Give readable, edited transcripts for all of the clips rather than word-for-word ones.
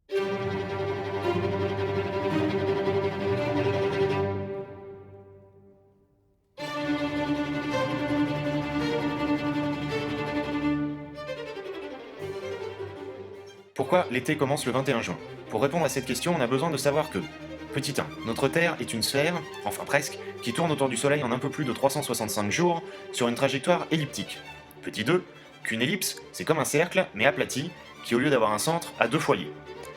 Pourquoi l'été commence le 21 juin? Pour répondre à cette question, on a besoin de savoir que petit 1. Notre Terre est une sphère, enfin presque, qui tourne autour du Soleil en un peu plus de 365 jours sur une trajectoire elliptique. Petit 2. Qu'une ellipse, c'est comme un cercle, mais aplati, qui au lieu d'avoir un centre, a deux foyers.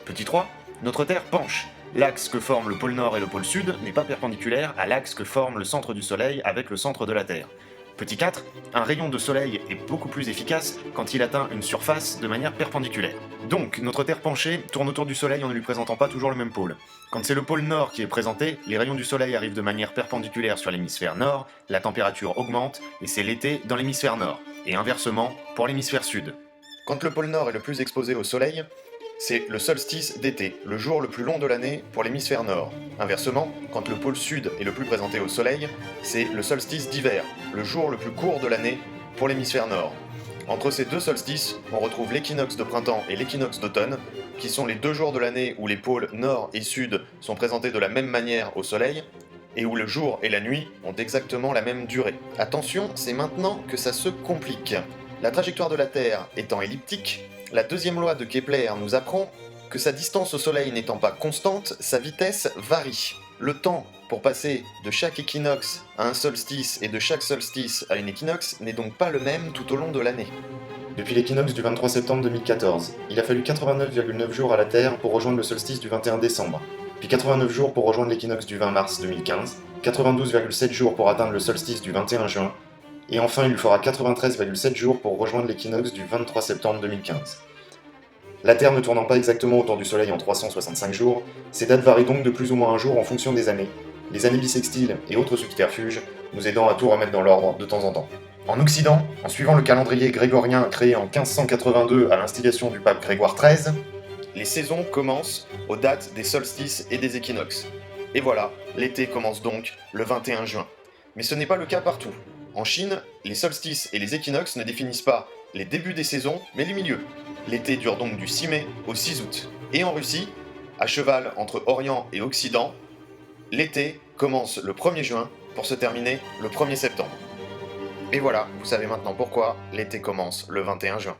Petit 3. Notre Terre penche. L'axe que forment le pôle Nord et le pôle Sud n'est pas perpendiculaire à l'axe que forme le centre du Soleil avec le centre de la Terre. Petit 4. Un rayon de soleil est beaucoup plus efficace quand il atteint une surface de manière perpendiculaire. Donc, notre Terre penchée tourne autour du Soleil en ne lui présentant pas toujours le même pôle. Quand c'est le pôle Nord qui est présenté, les rayons du Soleil arrivent de manière perpendiculaire sur l'hémisphère Nord, la température augmente, et c'est l'été dans l'hémisphère Nord, et inversement pour l'hémisphère Sud. Quand le pôle Nord est le plus exposé au Soleil, c'est le solstice d'été, le jour le plus long de l'année pour l'hémisphère Nord. Inversement, quand le pôle Sud est le plus présenté au Soleil, c'est le solstice d'hiver, le jour le plus court de l'année pour l'hémisphère Nord. Entre ces deux solstices, on retrouve l'équinoxe de printemps et l'équinoxe d'automne, qui sont les deux jours de l'année où les pôles Nord et Sud sont présentés de la même manière au Soleil, et où le jour et la nuit ont exactement la même durée. Attention, c'est maintenant que ça se complique. La trajectoire de la Terre étant elliptique, la deuxième loi de Kepler nous apprend que sa distance au Soleil n'étant pas constante, sa vitesse varie. Le temps pour passer de chaque équinoxe à un solstice et de chaque solstice à une équinoxe n'est donc pas le même tout au long de l'année. Depuis l'équinoxe du 23 septembre 2014, il a fallu 89,9 jours à la Terre pour rejoindre le solstice du 21 décembre, puis 89 jours pour rejoindre l'équinoxe du 20 mars 2015, 92,7 jours pour atteindre le solstice du 21 juin, et enfin il lui faudra 93,7 jours pour rejoindre l'équinoxe du 23 septembre 2015. La Terre ne tournant pas exactement autour du Soleil en 365 jours, ces dates varient donc de plus ou moins un jour en fonction des années, les années bissextiles et autres subterfuges nous aidant à tout remettre dans l'ordre de temps en temps. En Occident, en suivant le calendrier grégorien créé en 1582 à l'instigation du pape Grégoire XIII, les saisons commencent aux dates des solstices et des équinoxes. Et voilà, l'été commence donc le 21 juin. Mais ce n'est pas le cas partout. En Chine, les solstices et les équinoxes ne définissent pas les débuts des saisons, mais les milieux. L'été dure donc du 6 mai au 6 août. Et en Russie, à cheval entre Orient et Occident, l'été commence le 1er juin pour se terminer le 1er septembre. Et voilà, vous savez maintenant pourquoi l'été commence le 21 juin.